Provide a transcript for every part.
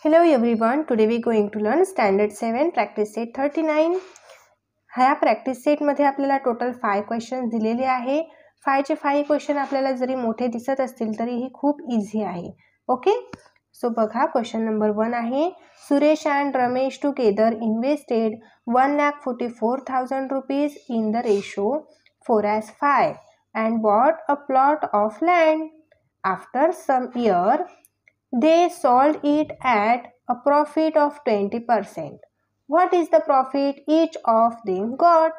Hello everyone, today we going to learn standard 7 practice set 39. ह्या practice set मध्ये आपल्याला total 5 question दिलेले आहे. 5 चे 5 क्वेश्चन आपल्याला जरी मोठे दिसत असतील तरी ही खूप इझी आहे. ओके, सो बघा क्वेश्चन नंबर 1 आहे. Suresh and Ramesh together invested 1,44,000 rupees in the ratio 4:5 and bought a plot of land. After some year they sold it at a profit of 20%. What is the profit each of them got?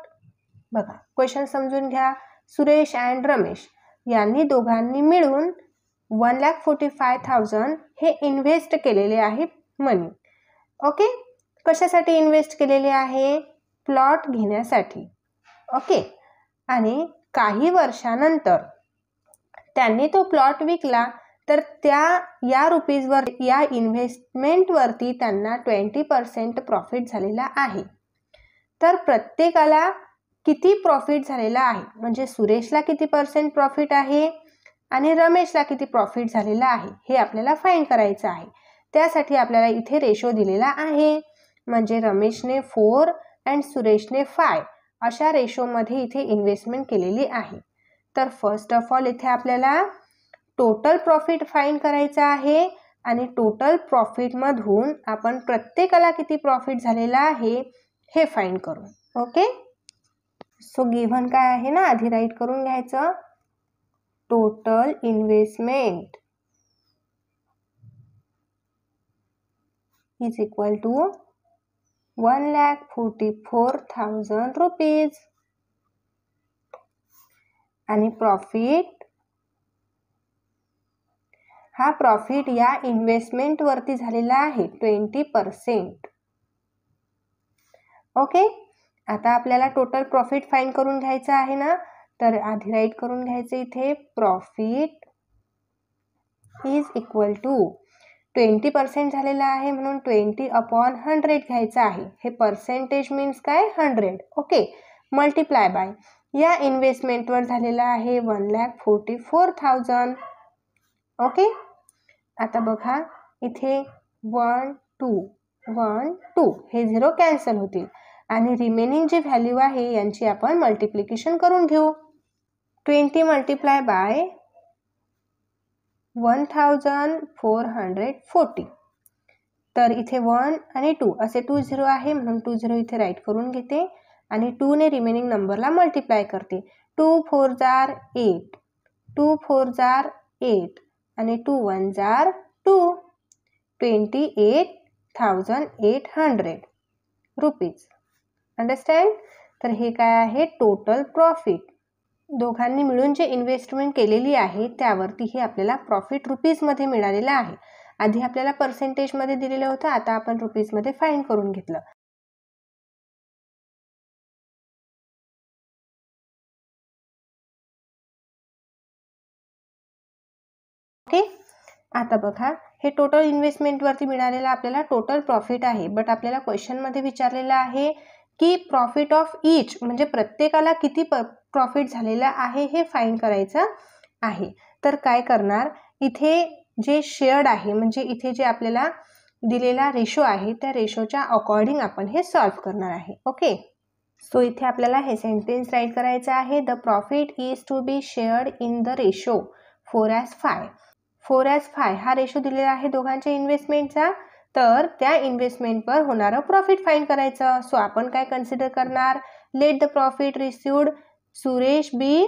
बघा question समजून घ्या. Suresh and Ramesh यांनी दोघांनी मिळून 1,45,000 हे invest केलेले आहे मनी. Okay, कशासाठी इन्व्हेस्ट केलेले आहे? प्लॉट घेण्यासाठी. ओके, आणि काही वर्षानंतर त्यांनी तो प्लॉट विकला तर या रुपीजवर या इन्व्हेस्टमेंटवरती त्यांना 20% प्रॉफिट झालेला आहे. तर प्रत्येकाला किती प्रॉफिट झालेला आहे म्हणजे सुरेशला किती पर्सेंट प्रॉफिट आहे आणि रमेशला किती प्रॉफिट झालेला आहे हे आपल्याला फाइंड करायचं आहे. त्यासाठी आपल्याला इथे रेशो दिलेला आहे. म्हणजे रमेशने 4 अँड सुरेशने 5 अशा रेशोमध्ये इथे इन्व्हेस्टमेंट केलेली आहे. तर फर्स्ट ऑफ ऑल इथे आपल्याला टोटल प्रॉफिट फाइंड करायचा आहे आणि टोटल प्रॉफिट मधून आपण प्रत्येकाला किती प्रॉफिट झालेला आहे हे फाइंड करू. ओके, सो गिव्हन काय आहे ना, आधी राईट करून घ्यायचं. Total investment is equal to 1,44,000 rupees आणि प्रॉफिट हा प्रॉफिट या इन्व्हेस्टमेंट वरती झालेला आहे 20%. ओके, आता आपल्याला टोटल प्रॉफिट फाइंड करून घ्यायचं आहे ना, तर आधी राईट करून घ्यायचं इथे. प्रॉफिट इज इक्वल टू 20% झालेला आहे म्हणून 20/100 घ्यायचं आहे. हे पर्सेंटेज मीन्स काय? 100. ओके, मल्टिप्लाय बाय या इन्व्हेस्टमेंटवर झालेला आहे 1,44,000. ओके, आता बघा इथे 1 2 हे 0 कॅन्सल होतील आणि रिमेनिंग जी व्हॅल्यू आहे यांची आपण मल्टिप्लिकेशन करून घेऊ. 20 मल्टिप्लाय बाय 1,440. तर इथे 1 आणि 2 असे 2 0 आहे म्हणून 2 0 इथे राईट करून घेते आणि 2 ने रिमेनिंग नंबरला मल्टिप्लाय करते. 2 4 जार 8, 2 4 जार 8 आणि 2 1 जार 2. 28,800 रुपीज. अंडरस्टँड? तर हे काय आहे? Total profit. दोघांनी मिळून जे इन्व्हेस्टमेंट केलेली आहे त्यावरती हे आपल्याला प्रॉफिट रुपीजमध्ये मिळालेलं आहे. आधी आपल्याला पर्सेंटेजमध्ये दिलेलं होतं, आता आपण रुपीजमध्ये फाइंड करून घेतलं. ओके, आता बघा हे टोटल इन्व्हेस्टमेंटवरती मिळालेला आपल्याला टोटल प्रॉफिट आहे. बट आपल्याला क्वेश्चनमध्ये विचारलेलं आहे की प्रॉफिट ऑफ ईच म्हणजे प्रत्येकाला किती प्रॉफिट झालेला आहे हे फाइंड करायचं आहे. तर काय करणार, इथे जे शेअर्ड आहे म्हणजे इथे जे आपल्याला दिलेला रेशो आहे त्या रेशोच्या अकॉर्डिंग आपण हे सॉल्व्ह करणार आहे. ओके, सो इथे आपल्याला हे सेंटेन्स राईट करायचं आहे. The profit is to be shared in the ratio 4:5. 4:5 हा रेशो दिलेला आहे दोघांच्या इन्व्हेस्टमेंटचा. तर त्या इन्व्हेस्टमेंटवर होणारं प्रॉफिट फाइंड करायचं. सो आपण काय कन्सिडर करणार? Let the profit received Suresh be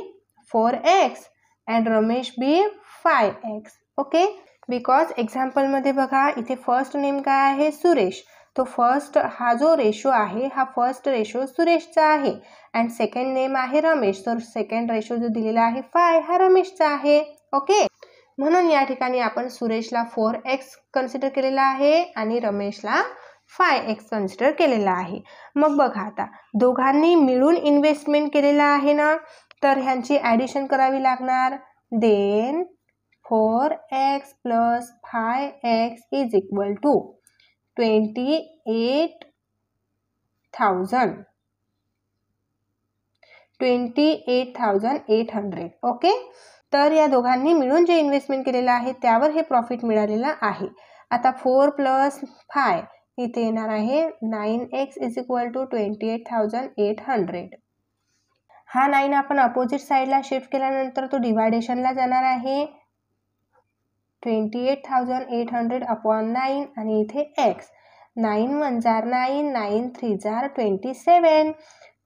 4x and Ramesh be 5x. Okay, because एक्झाम्पलमध्ये बघा इथे फर्स्ट नेम काय आहे? सुरेश. तो फर्स्ट हा जो रेशो आहे हा फर्स्ट रेशो सुरेशचा आहे अँड सेकंड नेम आहे रमेश. तर सेकंड रेशो जो दिलेला आहे 5 हा रमेशचा आहे. ओके, म्हणून या ठिकाणी आपण सुरेशला 4x कन्सिडर केलेला आहे आणि रमेशला 5x कन्सिडर केलेला आहे. मग बघा आता दोघांनी मिळून इन्व्हेस्टमेंट केलेला आहे ना, तर ह्यांची ॲडिशन करावी लागणार. Then 4x + 5x is equal to 28,800. Okay, तर या दोघांनी मिळून जे इन्व्हेस्टमेंट केलेलं आहे त्यावर हे प्रॉफिट मिळालेलं आहे. आता 4 + 5 इथे येणार आहे 9x = 28,800. हा 9 आपण अपोजिट साईडला शिफ्ट केल्यानंतर तो डिवायडेशनला जाणार आहे 28,800 / 9 आणि इथे x. 9 × 9, 9 × 3 = 27.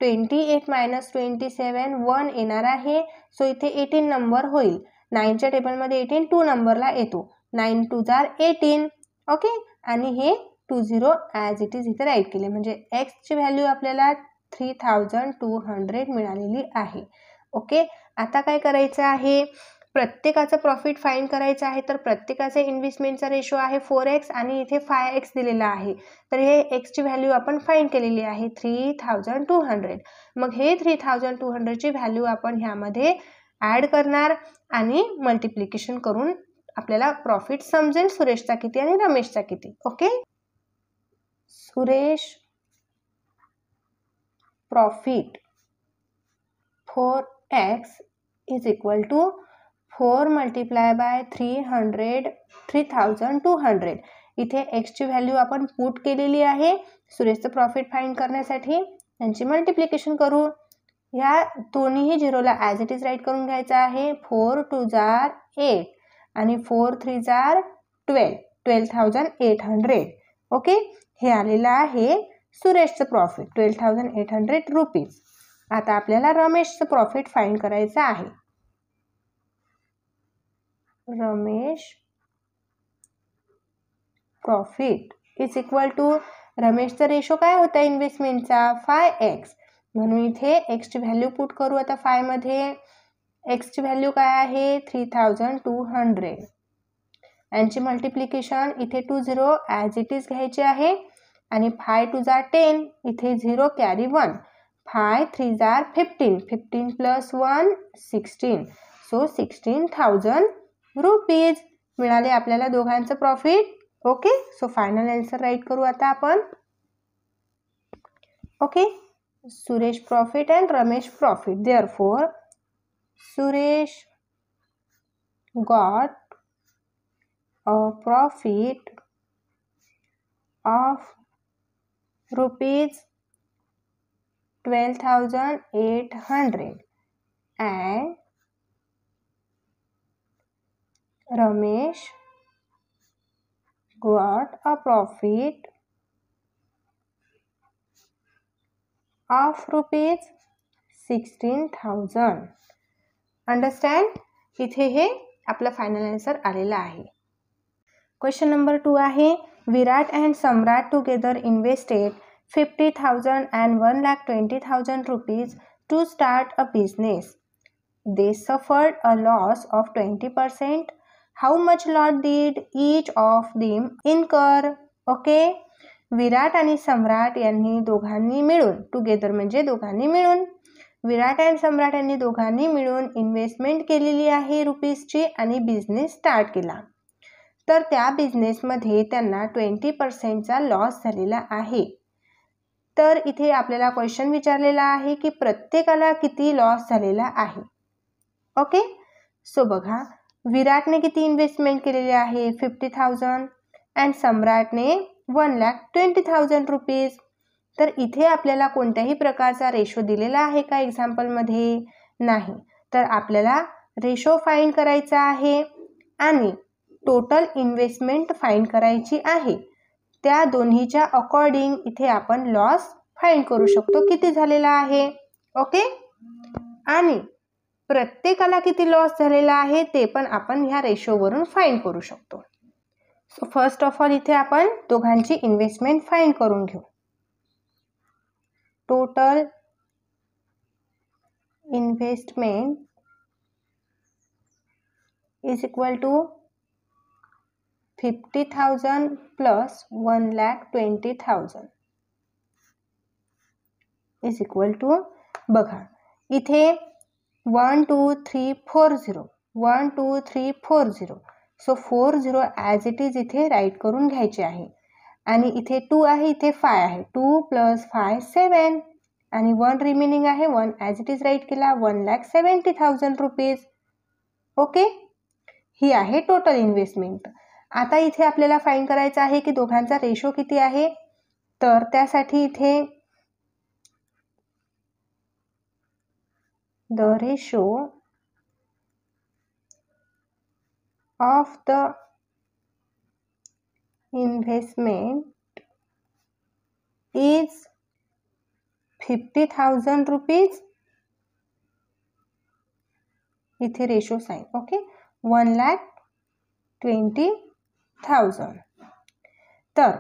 28 - 27 1 येणार आहे. सो इथे 18 नंबर होईल. 9च्या टेबलमध्ये 18 2 नंबरला येतो. 9 × 2 = 18. ओके, आणि हे 20 ॲज इट इज इथे राईट केले, म्हणजे एक्सची व्हॅल्यू आपल्याला 3200 मिळालेली आहे. ओके, आता काय करायचं आहे, प्रत्येकाचं प्रॉफिट फाइंड करायचं आहे. तर प्रत्येकाचे इन्व्हेस्टमेंटचा रेशो आहे 4x आणि इथे 5x दिलेला आहे. तर हे एक्सची व्हॅल्यू आपण फाइंड केलेली आहे 3200. मग हे 3200ची व्हॅल्यू आपण ह्यामध्ये ॲड करणार आणि मल्टिप्लिकेशन करून आपल्याला प्रॉफिट समजेल सुरेशचा किती आणि रमेशचा किती. Okay, Suresh profit 4x = 4 × 3200. इथे एक्सची व्हॅल्यू आपण पुट केलेली आहे सुरेशचं प्रॉफिट फाइंड करण्यासाठी. यांची मल्टिप्लिकेशन करू. ह्या दोन्हीही झिरोला ॲज इट इज राईट करून घ्यायचं आहे. 4 × 2 = 8 आणि 4 × 3 = 12. 12,800. ओके, हे आलेलं आहे सुरेशचं प्रॉफिट 12,800 रुपीज. आता आपल्याला रमेशचं प्रॉफिट फाइंड करायचं आहे. रमेश प्रॉफिट = रमेशचा रेशो काय होता इन्व्हेस्टमेंटचा 5x, म्हणून इथे एक्सची व्हॅल्यू पुट करू. आता 5 मध्ये एक्सची व्हॅल्यू काय आहे 3200. यांची मल्टिप्लिकेशन इथे 20 ॲज इट इज घ्यायची आहे आणि 5 × 2 = 10. इथे 0 कॅरी 1. 5 × 3 = 15. 15 + 1 16. सो 16,000 रुपीज मिळाले आपल्याला दोघांचं profit. Okay, so final answer write करू आता आपण. Okay, Suresh profit and Ramesh profit. Therefore Suresh got a profit of ₹12,800 and Ramesh got a profit of ₹16,000. Understand. इथे हे आपलं फायनल आन्सर आलेलं आहे. क्वेश्चन नंबर 2 आहे, Virat and Samrat together invested 50,000 and 1,20,000 rupees to start a business. They suffered a loss of 20%. How much loss did each of them incur? Okay, Virat आणि सम्राट यांनी दोघांनी मिळून, टुगेदर म्हणजे दोघांनी मिळून, विराट अँड सम्राट यांनी दोघांनी मिळून इन्व्हेस्टमेंट केलेली आहे रुपीजची आणि बिझनेस स्टार्ट केला. तर त्या बिझनेसमध्ये त्यांना 20%चा लॉस झालेला आहे. तर इथे आपल्याला क्वेश्चन विचारलेला आहे की प्रत्येकाला किती लॉस झालेला आहे. ओके, सो बघा, विराटने किती इन्व्हेस्टमेंट केलेली आहे 50,000 अँड सम्राटने 1,20,000 रुपीज. तर इथे आपल्याला कोणत्याही प्रकारचा रेशो दिलेला आहे का एक्झाम्पलमध्ये? नाही. तर आपल्याला रेशो फाइंड करायचा आहे आणि टोटल इन्व्हेस्टमेंट फाइंड करायची आहे. त्या दोन्हीच्या अकॉर्डिंग इथे आपण लॉस फाइंड करू शकतो किती झालेला आहे. ओके, आणि प्रत्येकाला किती लॉस झालेला आहे ते पण आपण ह्या रेशोवरून फाइंड करू शकतो. सो फर्स्ट ऑफ ऑल इथे आपण दोघांची इन्व्हेस्टमेंट फाइंड करून घेऊ. टोटल इन्व्हेस्टमेंट = 50,000 + 1,20,000 बघा, इथे 1 2 3 4 0 1 2 3 4 0. सो 4 0 ॲज इट इज इथे राईट करून घ्यायचे आहे. आणि इथे 2 आहे, इथे 5 आहे. 2 + 5 7 आणि 1 रिमेनिंग आहे. 1 ॲज इट इज राईट केला 1,70,000 रुपीज. ओके, ही आहे टोटल इन्व्हेस्टमेंट. आता इथे आपल्याला फाइंड करायचं आहे की दोघांचा रेशो किती आहे. तर त्यासाठी इथे the ratio of the investment is 50,000 rupees. इथे रेशो साइन. ओके, 1,20,000. तर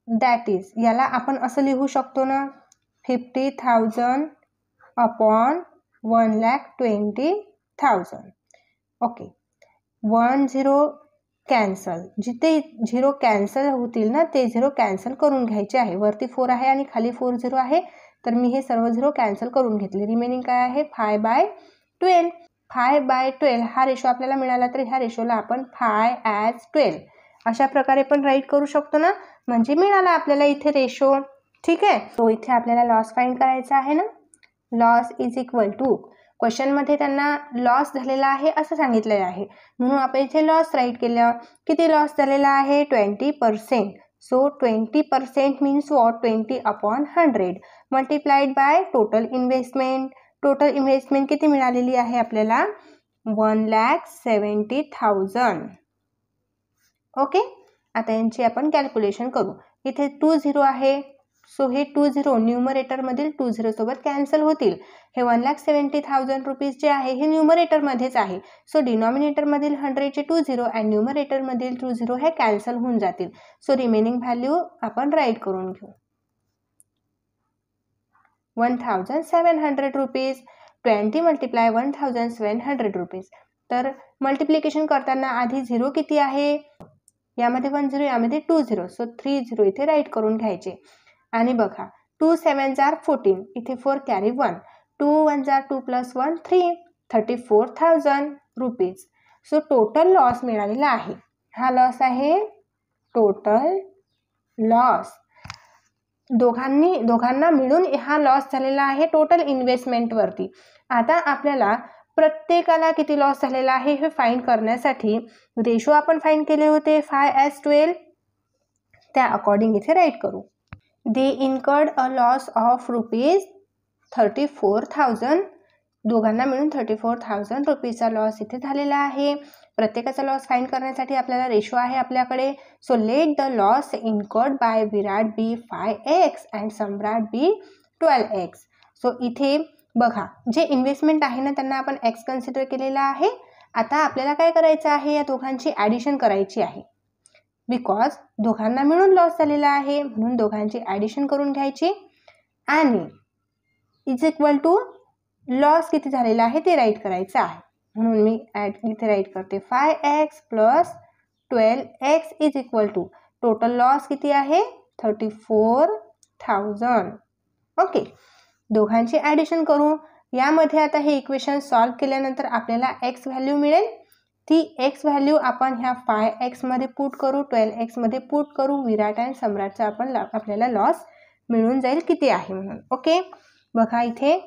दॅट इज, याला आपण असं लिहू शकतो ना, 50,000 अपॉन 1,20,000. Okay, 1 0 cancel. जिथे 0 कॅन्सल होतील ना ते 0 कॅन्सल करून घ्यायचे आहे. वरती 4 आहे आणि खाली 4 0 आहे, तर मी हे सर्व 0 कॅन्सल करून घेतले. रिमेनिंग काय आहे, 5/12. 5/12 हा रेशो आपल्याला मिळाला, तर ह्या रेशोला आपण 5/12 अशा प्रकारे पण राईट करू शकतो ना, म्हणजे मिळाला आपल्याला इथे रेशो. ठीक आहे, तो इथे आपल्याला लॉस फाइंड करायचा आहे ना. लॉस इज इक्वल टू, क्वेश्चनमध्ये त्यांना लॉस झालेला आहे असं सांगितलेलं आहे, म्हणून आपण इथे लॉस राईट केलं. किती लॉस झालेला आहे, 20%. So 20% means what, 20 upon 100 multiplied by total investment. Total investment किती मिळालेली आहे आपल्याला, 1,70,000. ओके, आता यांची आपण कॅल्क्युलेशन करू. इथे 2 0 आहे, सो हे 2 0 न्यूमरेटरमधील 2 0 सोबत कॅन्सल होतील. हे 1,70,000 रुपीज जे आहे हे न्यूमरेटरमध्येच आहे, सो डिनॉमिनेटरमधील 100चे 2 0 आणि न्यूमरेटरमधील 2 0 हे कॅन्सल होऊन जातील. सो रिमेनिंग व्हॅल्यू आपण राईट करून घेऊ, 1,700 रुपीज. 20 multiply 1,700 rupees. तर मल्टिप्लिकेशन करताना आधी 0 किती आहे, यामध्ये 1 0, यामध्ये 2 0, सो 3 0 इथे राईट करून घ्यायचे. आणि बघा, 2 7 are 14, इथे 4 carry 1, 2 1 are 2 + 1 3, 34,000 rupees. So total loss मिळालेला आहे. हा लॉस आहे टोटल लॉस. दोघांना मिळून हा लॉस झालेला आहे टोटल इन्व्हेस्टमेंटवरती. आता आपल्याला प्रत्येकाला किती लॉस झालेला आहे हे फाइंड करण्यासाठी रेशो आपण फाइंड केले होते 5/12, त्या अकॉर्डिंग इथे राईट करू. दे इन्कर्ड अ लॉस ऑफ ₹34,000. दोघांना मिळून 34,000 रुपीजचा लॉस इथे झालेला आहे. प्रत्येकाचा लॉस फाइंड करण्यासाठी आपल्याला रेशो आहे आपल्याकडे. So let the loss incurred by Virat be 5x and Samrat be 12x. So इथे बघा, जे इन्व्हेस्टमेंट आहे ना त्यांना आपण x कन्सिडर केलेला आहे. आता आपल्याला काय करायचं आहे, या दोघांची ॲडिशन करायची आहे. बिकॉज दोघांना मिळून लॉस झालेला आहे, म्हणून दोघांची ॲडिशन करून घ्यायची आणि इज इक्वल टू लॉस किती झालेला आहे ते राईट करायचं आहे. म्हणून मी इथे राईट करते 5x + 12x is equal to total loss किती आहे 34,000. ओके, दोघांची ॲडिशन करू. यामध्ये आता हे इक्वेशन सॉल्व केल्यानंतर आपल्याला x व्हॅल्यू मिळेल. ती x व्हॅल्यू आपण ह्या 5x मध्ये पुट करू, 12x मध्ये पुट करू. विराट आणि सम्राटचा आपल्याला लॉस मिळून जाईल किती आहे म्हणून. ओके, बघा इथे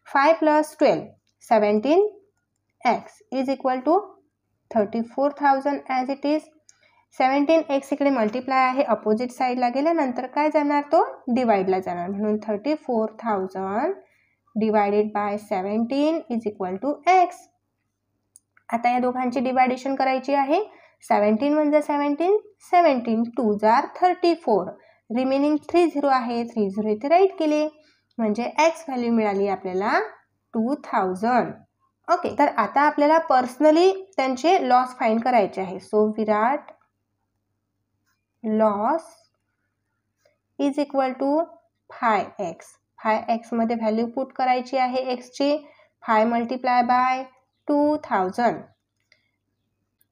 5 + 12 17x is equal to 34,000 as it is. 17x इकडे मल्टिप्लाय आहे, अपोजिट साईडला गेल्यानंतर काय जाणार, तो डिवाइडला जाणार, म्हणून 34,000 divided by 17 is equal to x. आता या दोघांची डिवायडेशन करायची आहे. 17 1 17, 17 2 34, रिमेनिंग 3 0 आहे, 3 0 इथे राईट केले, म्हणजे x व्हॅल्यू मिळाली आपल्याला 2,000. ओके, तर आता आपल्याला पर्सनली त्यांचे लॉस फाइंड करायचे आहे. So Virat loss is equal to 5x. 5x मध्ये व्हॅल्यू पुट करायची आहे x ची. 5 multiply by 2,000.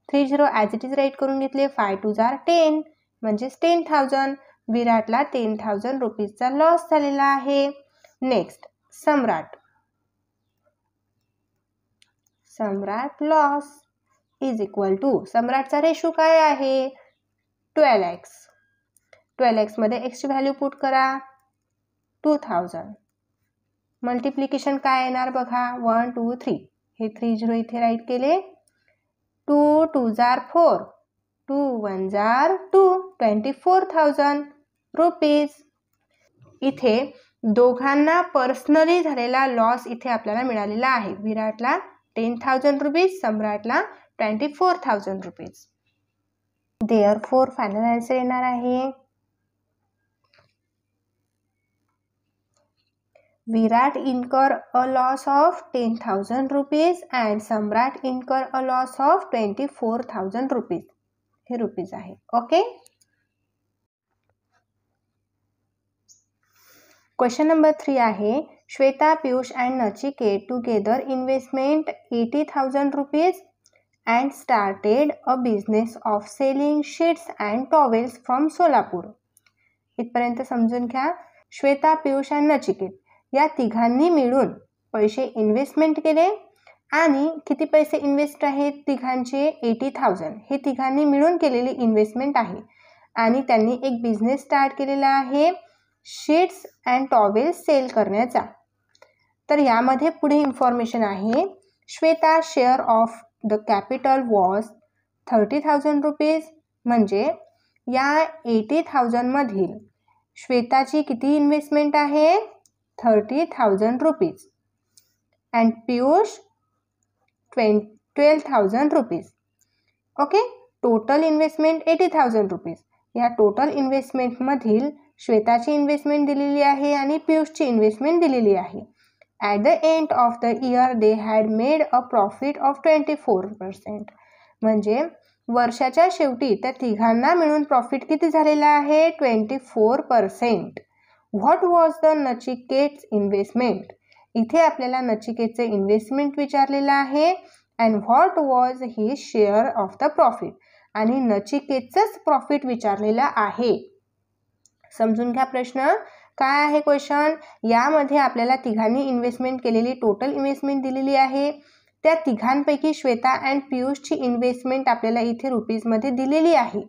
3 0 as it is write करून घेतले. 5 2 10, म्हणजेच 10,000. विराटला 10,000 रुपीजचा लॉस झालेला आहे. Next Samrat. Samrat loss is equal to, सम्राटचा रेशो काय आहे 12x. 12x मध्ये x ची व्हॅल्यू पुट करा 2,000. मल्टिप्लिकेशन काय येणार बघा 1 2 3, हे 3 0 इथे राईट केले. 2 2 4, 2 1 जार 2 24,000 रुपीज. इथे दोघांना पर्सनली झालेला लॉस इथे आपल्याला मिळालेला आहे. विराटला 10,000 रुपीज, सम्राटला 24,000 रुपीज. देअरफोर फायनल आन्सर येणार आहे Virat incur a loss of 10,000 rupees and Samrat incur a loss of 24,000 rupees. हे रुपीज आहे. ओके. क्वेश्चन नंबर 3 आहे Shweta, Piyush and Nachiket together investment 80,000 rupees and started a business of selling sheets and towels from Solapur. इथपर्यंत समजून घ्या. श्वेता, पीयूष आणि नचिकेत या तिघांनी मिळून पैसे इन्व्हेस्टमेंट केले आणि किती पैसे इन्व्हेस्ट आहेत तिघांचे 80,000. हे तिघांनी मिळून केलेली इन्व्हेस्टमेंट आहे आणि त्यांनी एक बिझनेस स्टार्ट केलेला आहे शीट्स अँड टॉवेल्स सेल करण्याचा. तर यामध्ये पुढे इन्फॉर्मेशन आहे Shweta share of the capital was 30,000 rupees. म्हणजे या 80,000 मधील श्वेताची किती इन्व्हेस्टमेंट आहे 30,000 rupees and Piyush 12,000 rupees. Okay. Total investment 80,000 rupees. या टोटल इन्व्हेस्टमेंटमधील श्वेताची इन्व्हेस्टमेंट दिलेली आहे आणि पीयूषची इन्व्हेस्टमेंट दिलेली आहे. At the end of the year they had made a profit of 24%. म्हणजे वर्षाच्या शेवटी त्या तिघांना मिळून प्रॉफिट किती झालेला आहे 24%. What was the Nachiket's investment. इथे आपल्याला नचिकेतचे इन्व्हेस्टमेंट विचारलेलं आहे and what was he share of the profit. आणि नचिकेतचंच प्रॉफिट विचारलेलं आहे. समजून घ्या प्रश्न काय आहे. क्वेश्चन यामध्ये आपल्याला तिघांनी इन्व्हेस्टमेंट केलेली टोटल इन्व्हेस्टमेंट दिलेली आहे. त्या तिघांपैकी श्वेता अँड पीयूषची इन्व्हेस्टमेंट आपल्याला इथे रुपीजमध्ये दिलेली आहे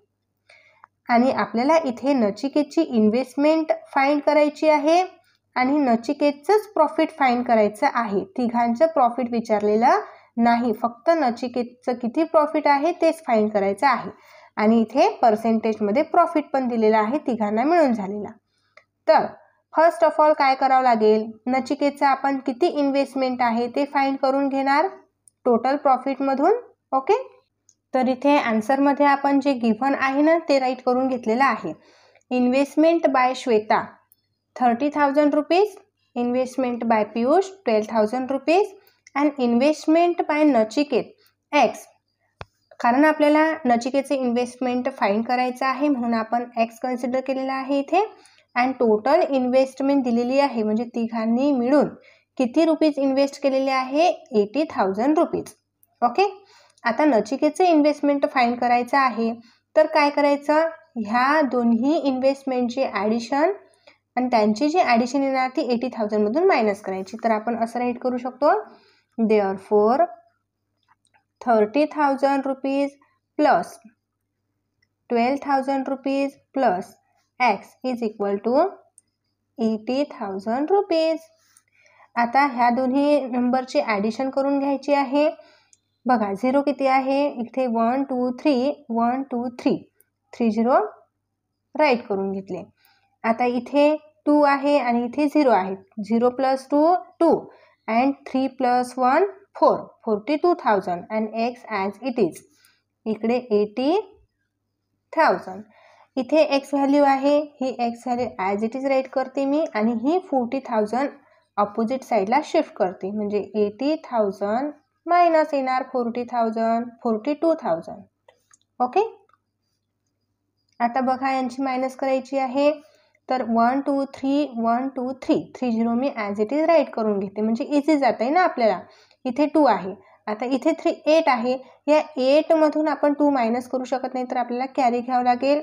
आणि आपल्याला इथे नचिकेतची इन्व्हेस्टमेंट फाइंड करायची आहे आणि नचिकेतचंच प्रॉफिट फाइंड करायचं आहे. तिघांचं प्रॉफिट विचारलेलं नाही, फक्त नचिकेतचं किती प्रॉफिट आहे तेच फाइंड करायचं आहे आणि इथे पर्सेंटेजमध्ये प्रॉफिट पण दिलेला आहे तिघांना मिळून झालेला. तर फर्स्ट ऑफ ऑल काय करावं लागेल नचिकेतचं आपण किती इन्व्हेस्टमेंट आहे ते फाइंड करून घेणार टोटल प्रॉफिटमधून. ओके. तर इथे आन्सरमध्ये आपण जे गिव्हन आहे ना ते राईट करून घेतलेलं आहे. Investment by Shweta 30,000 rupees, investment by Piyush 12,000 rupees and investment by Nachiket X. कारण आपल्याला नचिकेतचे इन्व्हेस्टमेंट फाइंड करायचं आहे म्हणून आपण एक्स कन्सिडर केलेला आहे इथे. अँड टोटल इन्व्हेस्टमेंट दिलेली आहे म्हणजे तिघांनी मिळून किती रुपीज इन्व्हेस्ट केलेले आहे 80,000 रुपीज. ओके. आता नचिकेतचे इन्व्हेस्टमेंट फाइंड करायचं आहे तर काय करायचं ह्या दोन्ही इन्व्हेस्टमेंटची ॲडिशन आणि त्यांची जी ॲडिशन येणार ती 80,000 मधून मायनस करायची. तर आपण असं राईट करू शकतो therefore 30,000 rupees plus 12,000 rupees plus X is equal to 80,000 rupees. आता ह्या दोन्ही नंबरची ॲडिशन करून घ्यायची आहे. बघा 0 किती आहे इथे 1 2 3 1 2 3 3 0 राईट करून घेतले. आता इथे 2 आहे आणि इथे 0 आहे. 0 plus 2 2 and 3 plus 1 4 42,000 and x as it is. इकडे 80,000. इथे एक्स व्हॅल्यू आहे ही x value as it is write करते मी आणि ही 40,000 अपोजिट साईडला शिफ्ट करते म्हणजे 80,000 मायनस येणार 40,000 42,000. ओके. आता बघा यांची मायनस करायची आहे तर 1 2 3 1 2 3 3 0 मी ॲज इट इज राईट करून घेते म्हणजे इझी जात आहे ना आपल्याला. इथे 2 आहे आता इथे 3 8 आहे. या 8 मधून आपण 2 मायनस करू शकत नाही तर आपल्याला कॅरी घ्यावं लागेल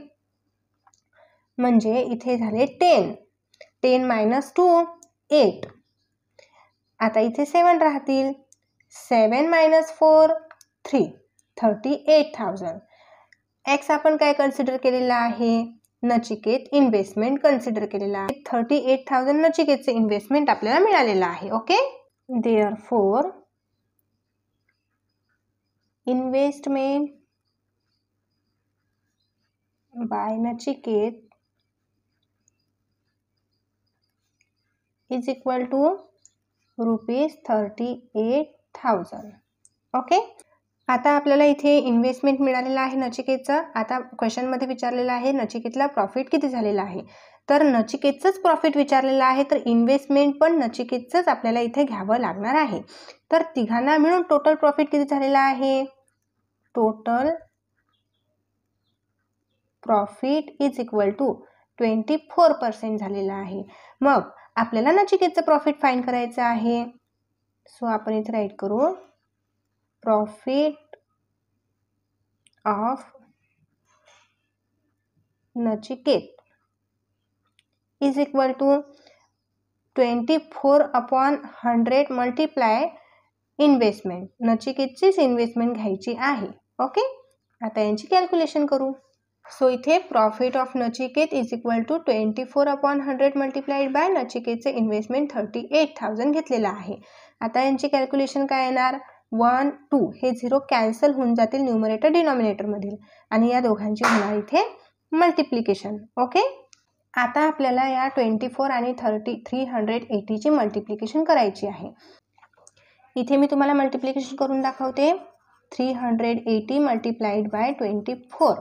म्हणजे इथे झाले 10 10 मायनस 2 8. आता इथे 7 राहतील 7 मायनस 4 3 38,000. एक्स आपण काय कन्सिडर केलेला आहे नचिकेत इन्व्हेस्टमेंट कन्सिडर केलेला आहे. 38,000 नचिकेतचे इन्व्हेस्टमेंट आपल्याला मिळालेलं आहे. Okay. Therefore investment by Nachiket is equal to ₹38,000. Okay. आता आपल्याला इथे इन्व्हेस्टमेंट मिळालेलं आहे नचिकेतचं. आता क्वेश्चनमध्ये विचारलेलं आहे नचिकेतला प्रॉफिट किती झालेला आहे. तर नचिकेतचंच प्रॉफिट विचारलेलं आहे, तर इन्व्हेस्टमेंट पण नचिकेतचंच आपल्याला इथे घ्यावं लागणार आहे. तर तिघांना मिळून टोटल प्रॉफिट किती झालेला आहे. Total profit is equal to 24% झालेला आहे. मग आपल्याला नचिकेतचं प्रॉफिट फाइंड करायचं आहे. सो आपण इथे राईट करू profit of Nachiket is equal to 24/100 multiply investment. नचिकेतचीच इन्व्हेस्टमेंट घ्यायची आहे. ओके. आता यांची कॅल्क्युलेशन करू. सो इथे profit of Nachiket is equal to 24/100 multiplied by नचिकेतचे इन्व्हेस्टमेंट 38,000 घेतलेलं आहे. आता यांची कॅल्क्युलेशन काय येणार. 1, 2 हे 0 कॅन्सल होऊन जातील न्यूमरेटर डिनॉमिनेटर मधील आणि या दोघांची होणार इथे मल्टिप्लिकेशन. ओके. आता आपल्याला या 24 आणि 380ची मल्टिप्लिकेशन करायची आहे. इथे मी तुम्हाला मल्टिप्लिकेशन करून दाखवते. 380 मल्टिप्लाइड बाय 24.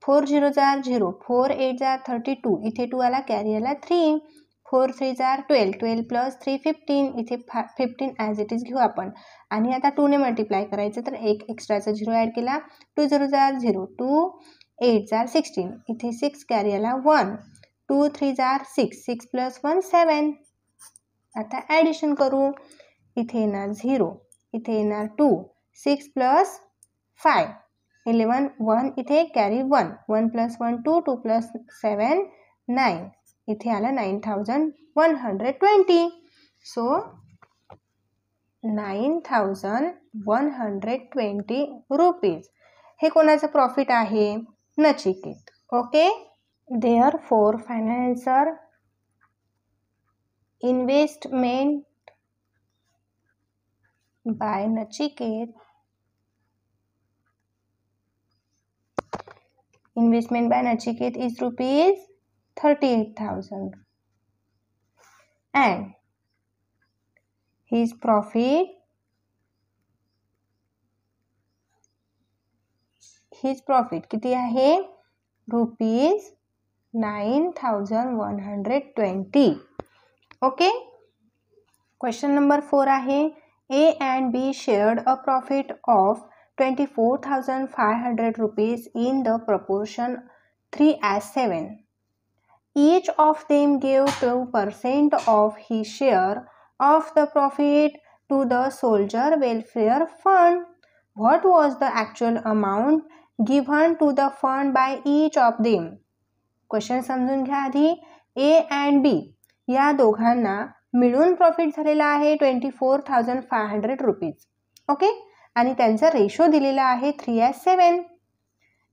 4 0 जार 0, 4 8 जार 32, इथे 2 आला कॅरी आला 3, 4 3 जार 12, 12 प्लस 3 15, इथे 15 ॲज इट इज घेऊ आपण आणि आता 2 ने मल्टिप्लाय करायचं तर एक एक्स्ट्राचा 0 ॲड केला. 2 0 जार 0, 2 8 जार 16, इथे 6 कॅरी आला 1, 2 3 जार 6, 6 प्लस 1 7. आता ॲडिशन करू. इथे येणार 0, इथे येणार 2, 6 प्लस 5 11, 1 इथे कॅरी 1, 1 प्लस 1 2, 2 प्लस 7 9, इथे आला 9,120. सो 9,120 रुपीज हे कोणाचं प्रॉफिट आहे. Nachiket. Okay. Therefore final answer investment by Nachiket is rupees 38,000 and his profit किती आहे. ₹9,120. ओके. क्वेश्चन नंबर 4 आहे. A and B shared a profit of 24,500 rupees in the proportion 3:7. Each of them gave 2% of his share of the profit to the soldier welfare fund. What was the actual amount given to the fund by each of them? Question समजून घ्या आधी. A and B या दोघांना मिळून profit झालेला आहे 24,500 rupees. Okay. आणि त्यांचा रेशो दिलेला आहे 3:7.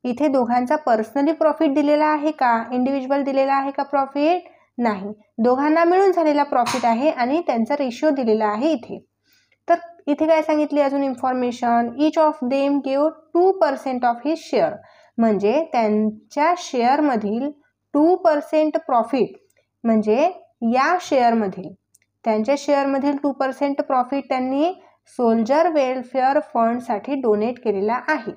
इथे दोघांचा पर्सनली प्रॉफिट दिलेला आहे का, इंडिव्हिज्युअल दिलेला आहे का प्रॉफिट. नाही, दोघांना मिळून झालेला प्रॉफिट आहे आणि त्यांचा रेशो दिलेला आहे इथे. तर इथे काय सांगितली अजून information. Each of them give 2% of his share. म्हणजे त्यांच्या शेअरमधील 2% प्रॉफिट म्हणजे या शेअरमधील त्यांच्या शेअरमधील 2% प्रॉफिट त्यांनी सोल्जर वेलफेअर फंडसाठी डोनेट केलेला आहे.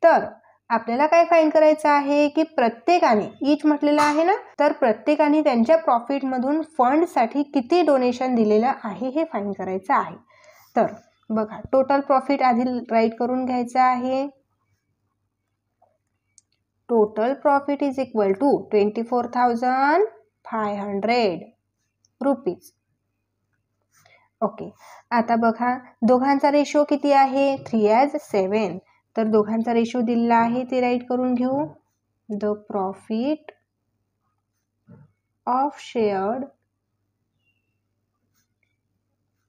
तर आपल्याला काय फाइंड करायचं आहे की प्रत्येकाने ईच म्हटलेलं आहे ना, तर प्रत्येकाने त्यांच्या प्रॉफिटमधून फंडसाठी किती डोनेशन दिलेलं आहे हे फाइंड करायचं आहे. तर बघा टोटल प्रॉफिट आधी राईट करून घ्यायचं आहे. Total profit is equal to 24,500 rupees. Okay. आता बघा दोघांचा रेशो किती आहे 3:7. तर दोघांचा रेशो दिलेला आहे ते राईट करून घेऊ. The profit of shared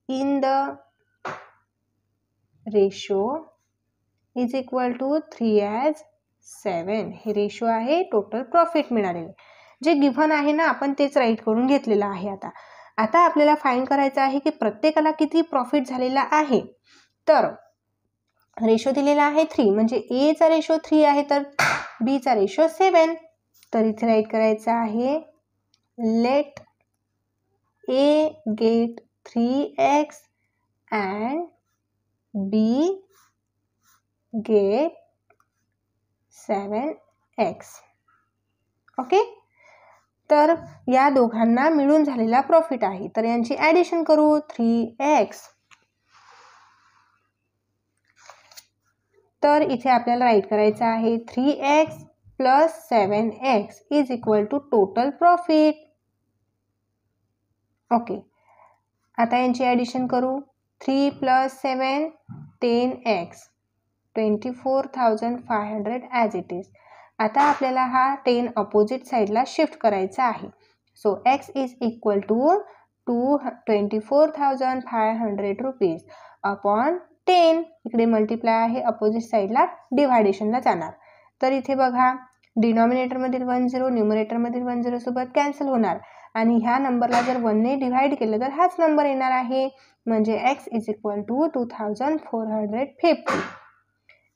in the ratio is equal to 3:7. हे रेशो आहे टोटल प्रॉफिट मिळालेले. जे गिव्हन आहे ना आपण तेच राईट करून घेतलेलं आहे. आता आपल्याला फाइंड करायचं आहे की प्रत्येकाला किती प्रॉफिट झालेला आहे. तर रेशो दिलेला आहे 3, म्हणजे ए चा रेशो 3 आहे तर बी चा रेशो 7. तर इथे राईट करायचं आहे let A get 3x and B get 7x. Okay, तर या दोघांना मिळून झालेला प्रॉफिट आहे. तर यांची ॲडिशन करू 3x. तर इथे आपल्याला राईट करायचं आहे 3x plus 7x is equal to total profit. Okay, आता यांची ॲडिशन करू 3 plus 7 10x 24,500 as it is. आता आपल्याला हा 10 अपोजिट साईडला शिफ्ट करायचा आहे. So x is equal to 24,500 rupees upon 10. इकडे मल्टिप्लाय आहे, अपोजिट साईडला डिव्हायडेशनला जाणार. तर इथे बघा डिनॉमिनेटरमधील 10 न्यूमरेटरमधील 10 सोबत कॅन्सल होणार आणि ह्या नंबरला जर 1 ने डिव्हाइड केलं तर हाच नंबर येणार आहे, म्हणजे x इज इक्वल टू 2450.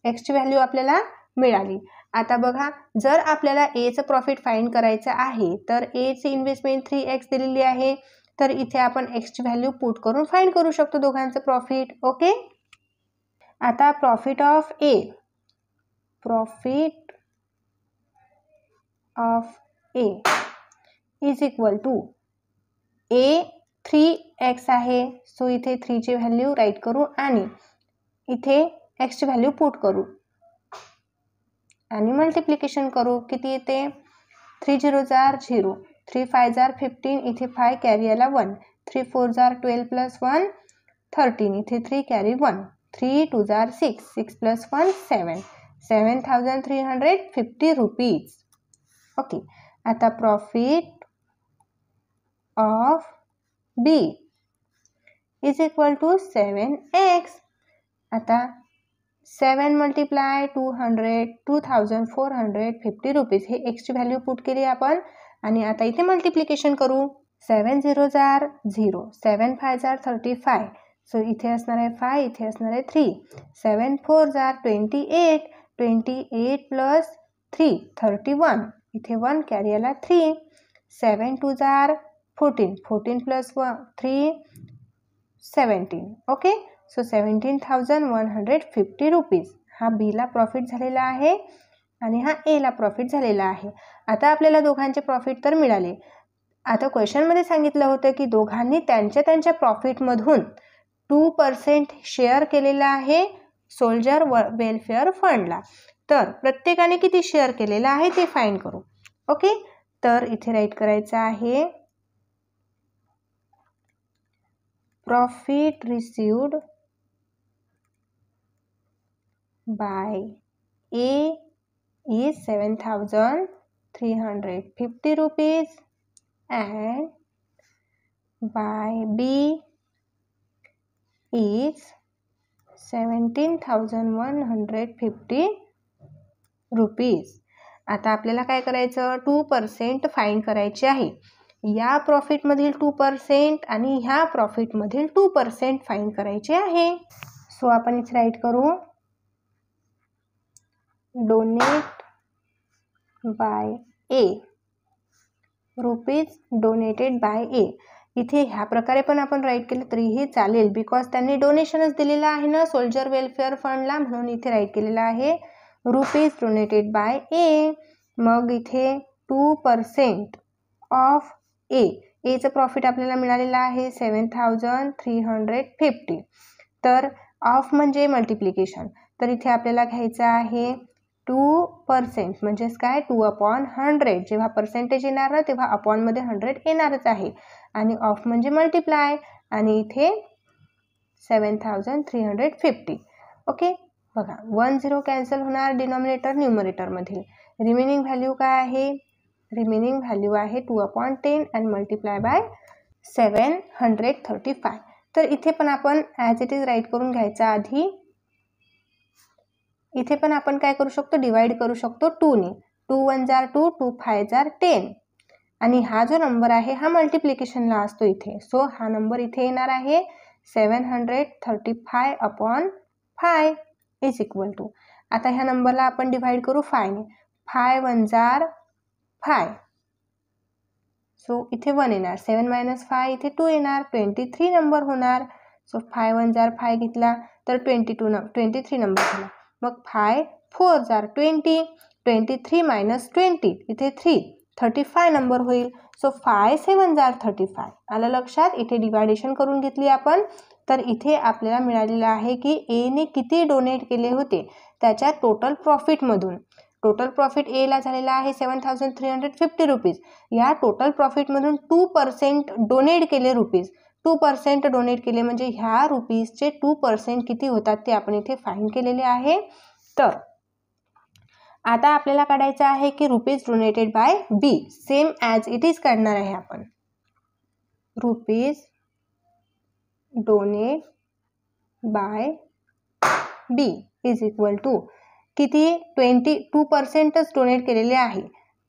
एक्सची व्हॅल्यू आपल्याला मिळाली. आता बघा जर आपल्याला एचं प्रॉफिट फाइंड करायचं आहे तर एची इन्व्हेस्टमेंट 3x दिलेली आहे, तर इथे आपण एक्सची व्हॅल्यू पुट करून फाइंड करू शकतो दोघांचं प्रॉफिट. ओके, आता profit of A is equal to A 3x आहे. सो इथे 3 ची व्हॅल्यू राईट करू आणि इथे एक्सची व्हॅल्यू पुट करू आणि मल्टिप्लिकेशन करू. किती येते 3 0 जार 0, 3 5 जार 15, इथे 5 कॅरी आला 1, 3 4 जार 12 प्लस 1 13, इथे 3 कॅरी 1, 3 2 जार 6, 6 प्लस 1 7, 7,350 रुपीज. ओके, आता profit of B is equal to 7x. आता 7 मल्टिप्लाय 2,450 रुपीज हे एक्सची व्हॅल्यू पुट केली आपण आणि आता इथे मल्टिप्लिकेशन करू. 7 0 जार 0, 7 5 जार 35, सो इथे असणार आहे 5, इथे असणार आहे 3, 7 4 जार 28, 28 प्लस 3 31, इथे 1 कॅरी आला 3, 7 2 जार 14, 14 प्लस 3 17. ओके, सो 17,150 रुपीज हा बीला प्रॉफिट झालेला आहे आणि हा एला प्रॉफिट झालेला आहे. आता आपल्याला दोघांचे प्रॉफिट तर मिळाले. आता क्वेश्चनमध्ये सांगितलं होतं की दोघांनी त्यांच्या प्रॉफिटमधून 2% शेअर केलेला आहे सोल्जर वेलफेअर फंडला. तर प्रत्येकाने किती शेअर केलेला आहे ते फाइंड करू. ओके, तर इथे राईट करायचं आहे profit received by A is 7,350 rupees and by B is 17,150 rupees. आता आपल्याला काय करायचं 2% फाइंड करायचे आहे. या प्रॉफिटमधील 2% आणि ह्या प्रॉफिटमधील 2% फाइंड करायचे आहे. सो आपण इथे राईट करू donate by A rupees donated by A. इथे ह्या प्रकारे पण आपण राईट केलं तरीही चालेल बिकॉज त्यांनी डोनेशनच दिलेलं आहे ना सोल्जर वेलफेअर फंडला, म्हणून इथे राईट केलेलं आहे रुपीज डोनेटेड बाय ए. मग इथे 2% ऑफ एचं प्रॉफिट आपल्याला मिळालेलं आहे 7,350. तर ऑफ म्हणजे मल्टिप्लिकेशन, तर इथे आपल्याला घ्यायचं आहे 2% म्हणजेच काय 2/100. जेव्हा पर्सेंटेज येणार ना तेव्हा अपॉनमध्ये 100 येणारच आहे आणि ऑफ म्हणजे मल्टिप्लाय आणि इथे 7,350. ओके, बघा 1 0 कॅन्सल होणार डिनॉमिनेटर न्यूमरेटरमधील. रिमेनिंग व्हॅल्यू काय आहे, रिमेनिंग व्हॅल्यू आहे 2/10 आणि मल्टिप्लाय बाय 735. तर इथे पण आपण ॲज इट इज राईट करून घ्यायचा आधी. इथे पण आपण काय करू शकतो डिवाइड करू शकतो 2 ने. 2 1 जार 2, 2 5 जार 10 आणि हा जो नंबर आहे हा मल्टिप्लिकेशनला असतो इथे. सो हा नंबर इथे येणार आहे 735/5 इज इक्वल टू, आता ह्या नंबरला आपण डिवाइड करू 5 ने. 5 1 जार 5, सो इथे 1 येणार. 7 - 5 इथे 2 येणार. 23 नंबर होणार. सो 5 1 जार 5 घेतला तर 23 नंबर झाला. मग 5 4 जार 20, 23 - 20 इथे 3, 35 नंबर होईल. सो 5 7 जार 35. आलं लक्षात? इथे डिवायडेशन करून घेतली आपण. तर इथे आपल्याला मिळालेलं आहे की एने किती डोनेट केले होते त्याच्या टोटल प्रॉफिटमधून. टोटल प्रॉफिट एला झालेला आहे 7,350 रुपीज. या टोटल प्रॉफिटमधून 2% डोनेट केले रुपीज. 2% डोनेट केले म्हणजे ह्या रुपीजचे 2% किती होतात ते आपण इथे फाइंड केलेले आहे. तर आता आपल्याला काढायचं आहे की rupees donated by B. Same as it is काढणार आहे आपण. Rupees donate by B is equal to किती 22%च डोनेट केलेले आहे.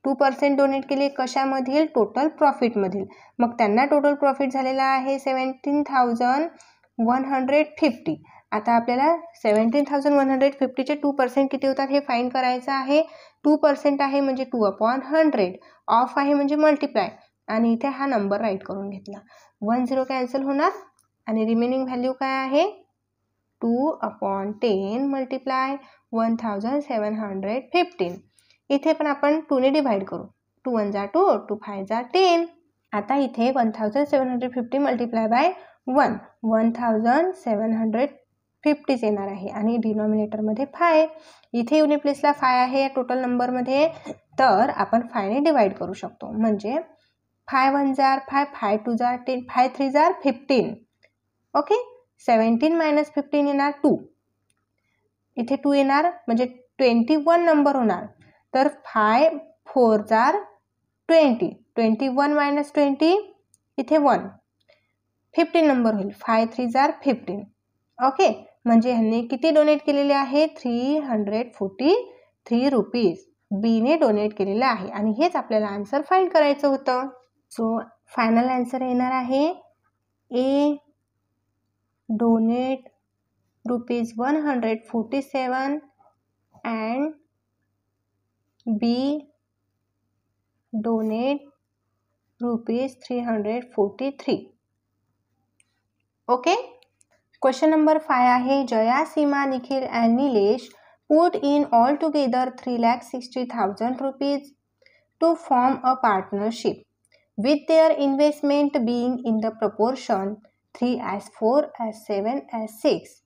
2% डोनेट केले कशामधील? टोटल प्रॉफिटमधील. मग त्यांना टोटल प्रॉफिट झालेला आहे 17,150. आता आपल्याला 17,150चे 2% किती होतात हे फाइंड करायचं आहे. 2% आहे म्हणजे 2/100. ऑफ आहे म्हणजे मल्टिप्लाय. आणि इथे हा नंबर राईट करून घेतला. 1 0 कॅन्सल होणार आणि रिमेनिंग व्हॅल्यू काय आहे? 2/10 मल्टिप्लाय 1,715. इथे पण आपण 2 ने डिवाइड करू. 2 1 जार 2, 2 5 जार 10. आता इथे 1,750 मल्टिप्लाय बाय 1, 1,750 येणार आहे आणि डिनॉमिनेटरमध्ये 5. इथे युनिट प्लेसला 5 आहे या टोटल नंबरमध्ये. तर आपण 5 ने डिवाइड करू शकतो. म्हणजे 5 1 जार 5, 5 2 जार 10, 5 3 जार 15. ओके. 17 - 15 येणार 2. इथे 2 येणार म्हणजे 21 नंबर होणार. तर 5 4 जार 20, 21 - 20 इथे 1, 15 नंबर होईल. 5 3 जार 15. ओके. म्हणजे ह्यांनी किती डोनेट केलेले आहे? 343 रुपीज बीने डोनेट केलेलं आहे आणि हेच आपल्याला आन्सर फाइंड करायचं होतं. सो फायनल आन्सर येणार आहे A donate rupees 147 and B donate rupees 343. Okay. Question number 5 आहे Jaya, Seema, Nikhil and Nilesh put in all together 3,60,000 rupees to form a partnership with their investment being in the proportion 3:4:7:6.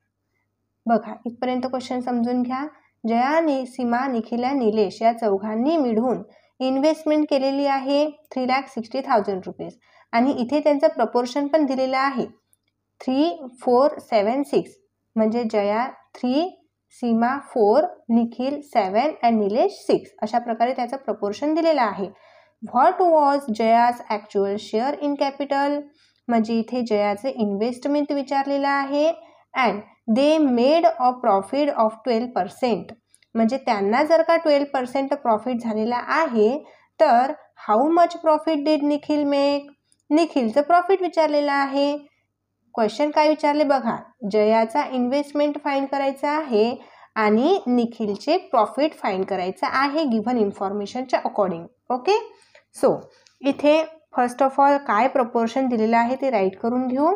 बघा इथपर्यंत question समजून घ्या. जया, सीमा, निखिल आणि निलेश या चौघांनी मिळून इन्व्हेस्टमेंट केलेली आहे 3,60,000 रुपीज आणि इथे त्यांचं प्रपोर्शन पण दिलेलं आहे 3:4:7:6. म्हणजे जया 3, सीमा 4, निखिल 7 आणि निलेश 6 अशा प्रकारे त्याचं प्रपोर्शन दिलेलं आहे. What was Jaya's actual share in capital? म्हणजे इथे जयाचे इन्व्हेस्टमेंट विचारलेलं आहे. And they made a profit of 12%. म्हणजे त्यांना जर का 12% प्रॉफिट झालेला आहे तर how much profit did Nikhil make? निखिलचं प्रॉफिट विचारलेलं आहे. क्वेश्चन काय विचारले बघा. जयाचा इन्व्हेस्टमेंट फाइंड करायचा आहे आणि निखिलचे प्रॉफिट फाइंड करायचं आहे गिव्हन इन्फॉर्मेशनच्या अकॉर्डिंग. ओके. सो इथे फर्स्ट ऑफ ऑल काय प्रपोर्शन दिलेलं आहे ते राईट करून घेऊ.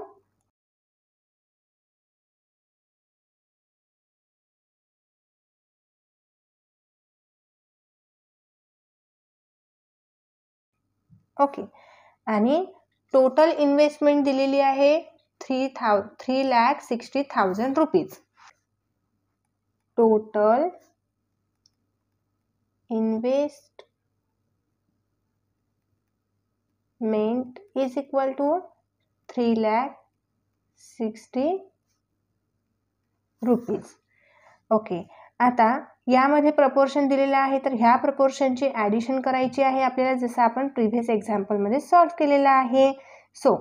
ओके. आणि टोटल इन्व्हेस्टमेंट दिलेली आहे 3,60,000 rupees. Total investment is equal to 3,60,000 rupees. Okay. आता यामध्ये प्रपोर्शन दिलेलं आहे तर ह्या प्रपोर्शनची ॲडिशन करायची आहे आपल्याला जसं आपण प्रिव्हियस एक्झाम्पलमध्ये सॉल्व्ह केलेलं आहे. सो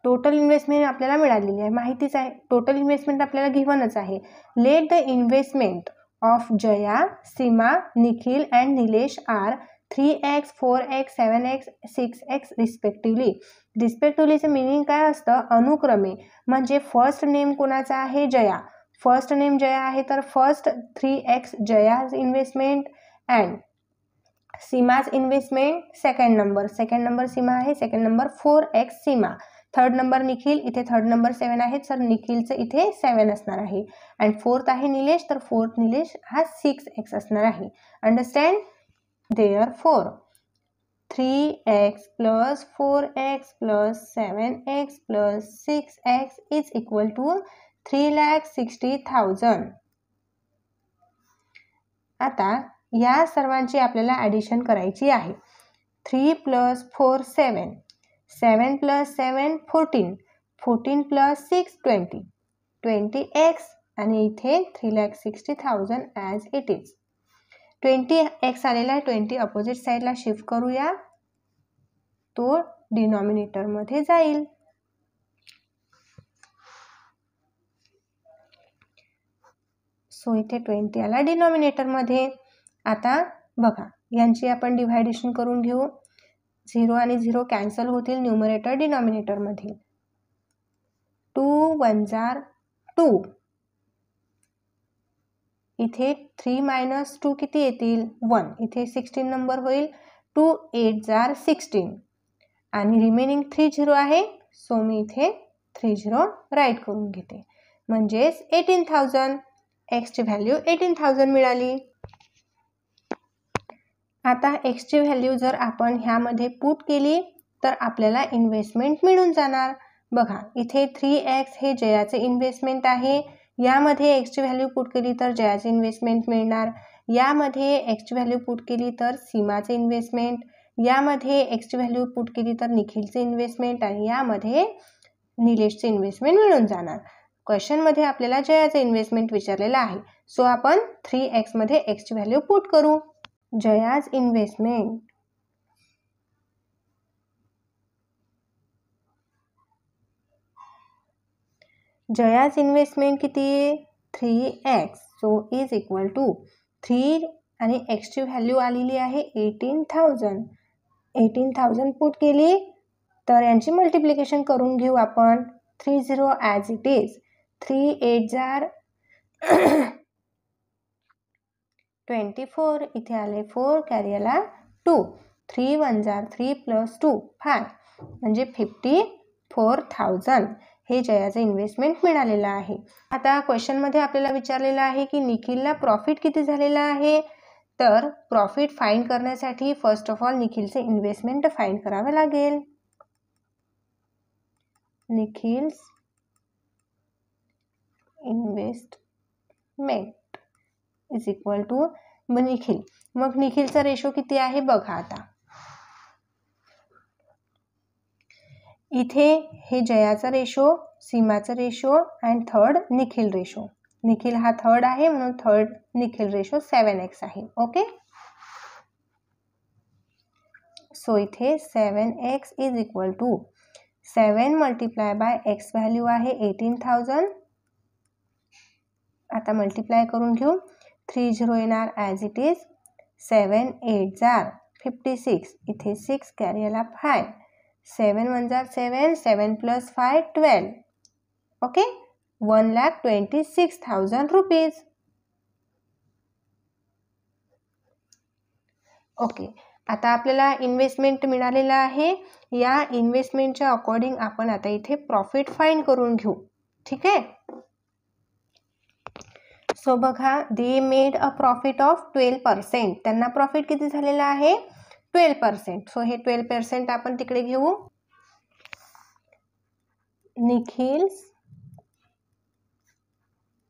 टोटल इन्व्हेस्टमेंट आपल्याला मिळालेली आहे, माहितीच आहे. टोटल इन्व्हेस्टमेंट आपल्याला गिव्हनच आहे. Let the investment of Jaya, Seema, Nikhil and Nilesh are 3x, 4x, 7x, 6x respectively. रिस्पेक्टिव्हलीचं मिनिंग काय असतं? अनुक्रमे. म्हणजे फर्स्ट नेम कोणाचा आहे? जया. फर्स्ट नेम जया आहे तर first 3x Jaya's investment and Seema's investment second number Seema आहे, second number 4x Seema, third number Nikhil, इथे थर्ड नंबर 7 आहे तर निखिलचं इथे 7 असणार आहे. अँड फोर्थ आहे निलेश तर फोर्थ निलेश हा 6x असणार आहे. Understand? Therefore 3x plus 4x plus 7x plus 6x is equal to 3,60,000. आता या सर्वांची आपल्याला ॲडिशन करायची आहे. 3 plus 4 7, 7 plus 7 14, 14 plus 6 20, 20x आणि इथे 3,60,000 ॲज इट इज. 20x आलेला आहे, 20 अपोजिट साईडला शिफ्ट करूया, तो डिनॉमिनेटरमध्ये जाईल. सो इथे 20 आला डिनॉमिनेटरमध्ये. आता बघा यांची आपण डिव्हायडेशन करून घेऊ. 0 आणि 0 कॅन्सल होतील न्यूमरेटर डिनॉमिनेटरमध्ये. 2 1 जार 2, इथे 3 मायनस 2 किती येतील? 1. इथे 16 नंबर होईल. 2 8 जार 16 आणि रिमेनिंग 3 0 आहे, सो मी इथे 3 0 राईट करून घेते. म्हणजेच 18,000. एक्सची व्हॅल्यू 18,000 मिळाली. आता एक्सची व्हॅल्यू जर आपण ह्यामध्ये पुट केली तर आपल्याला इन्व्हेस्टमेंट मिळून जाणार. बघा इथे 3x हे जयाचे इन्व्हेस्टमेंट आहे, यामध्ये एक्सची व्हॅल्यू पुट केली तर जयाचे इन्व्हेस्टमेंट मिळणार. यामध्ये एक्सची व्हॅल्यू पुट केली तर सीमाचे इन्व्हेस्टमेंट, यामध्ये एक्सची व्हॅल्यू पुट केली तर निखिलचे इन्व्हेस्टमेंट आणि यामध्ये निलेशचे इन्व्हेस्टमेंट मिळून जाणार. क्वेश्चनमध्ये आपल्याला जयाचे इन्व्हेस्टमेंट विचारलेलं आहे, सो आपण 3x मध्ये एक्सची व्हॅल्यू पुट करू. जयाज इन्व्हेस्टमेंट जयाज इन्व्हेस्टमेंट किती आहे? 3x, so is equal to 3 आणि एक्सची व्हॅल्यू आलेली आहे 18,000. 18,000 पुट केली तर यांची मल्टिप्लिकेशन करून घेऊ आपण. 3 0 ॲज इट इज. 3 8 जार 24, इथे आले 4, कॅरी आला 2. 3 1 जार 3 प्लस 2 5, म्हणजे 54,000 हे जयाचे इन्व्हेस्टमेंट मिळालेलं आहे. आता क्वेश्चनमध्ये आपल्याला विचारलेलं आहे की निखिलला प्रॉफिट किती झालेलं आहे. तर प्रॉफिट फाइंड करण्यासाठी फर्स्ट ऑफ ऑल निखिलचे इन्व्हेस्टमेंट फाइंड करावे लागेल. Nikhil's investment is equal to Nikhil. मग निखिलचा रेशो किती आहे बघा. आता इथे हे जयाचा रेशो, सीमाचा ratio and third Nikhil ratio. Nikhil हा थर्ड आहे म्हणून थर्ड निखिल रेशो 7x आहे. ओके, सो इथे 7x is equal to 7 multiply by x value आहे 18,000. आता मल्टिप्लाय करून घेऊ. 3 0 येणार ॲज इट इज. 7 8 जार 56, इथे 6 कॅरी आला 5. 7 1 जार 7, 7 प्लस 5 12. Okay, 1,26,000 rupees. ओके, आता आपल्याला इन्व्हेस्टमेंट मिळालेलं आहे. या इन्व्हेस्टमेंटच्या अकॉर्डिंग आपण आता इथे प्रॉफिट फाइंड करून घेऊ. ठीक आहे. सो बघा, दे मेड अ प्रॉफिट ऑफ 12%. त्यांना प्रॉफिट किती झालेला आहे? 12%. सो हे 12% आपण तिकडे घेऊ. Nikhil's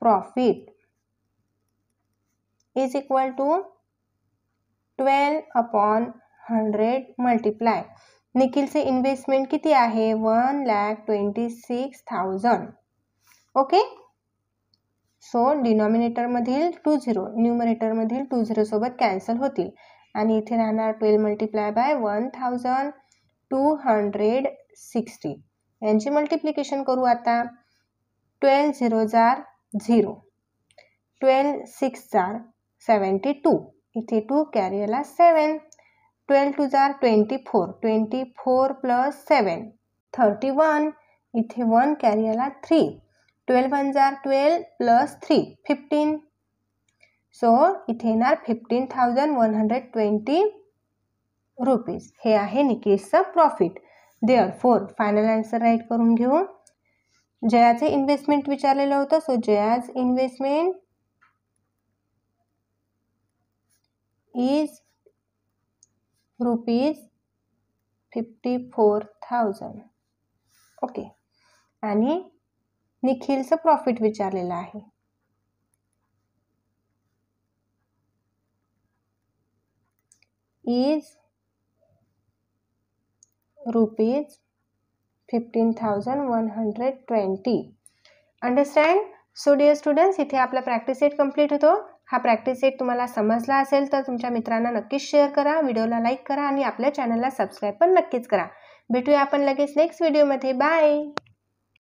profit is equal to 12/100 multiply. निखिलचे इन्व्हेस्टमेंट किती आहे? 1,26,000. ओके, सो डिनॉमिनेटरमधील 2 0 न्यूमरेटरमधील 2 0 सोबत कॅन्सल होतील आणि इथे राहणार 12 मल्टिप्लाय बाय 1,260. यांची मल्टिप्लिकेशन करू आता. 12 0 जार 0, 12 6 जार 72, इथे 2 कॅरी आला 7, 12 2 जार 24, 24 प्लस 7 31, इथे 1 कॅरी आला 3, 12 1 जार 12 प्लस 3 15. सो इथे येणार 15,120 रुपीज. हे आहे निकेशचं profit. Therefore final answer write करून घेऊ. जयाचे इन्व्हेस्टमेंट विचारलेलं होतं. So Jaya's investment is ₹54,000. Okay. आणि निखिलचं प्रॉफिट विचारलेलं आहे. Is ₹15,120. Understand. So dear students, इथे आपला प्रॅक्टिस सेट कंप्लीट होतो. हा प्रॅक्टिस सेट तुम्हाला समजला असेल तर तुमच्या मित्रांना नक्कीच शेअर करा, व्हिडिओला लाईक करा आणि आपल्या चॅनलला सबस्क्राईब पण नक्कीच करा. भेटूया आपण लगेच नेक्स्ट व्हिडिओमध्ये. बाय.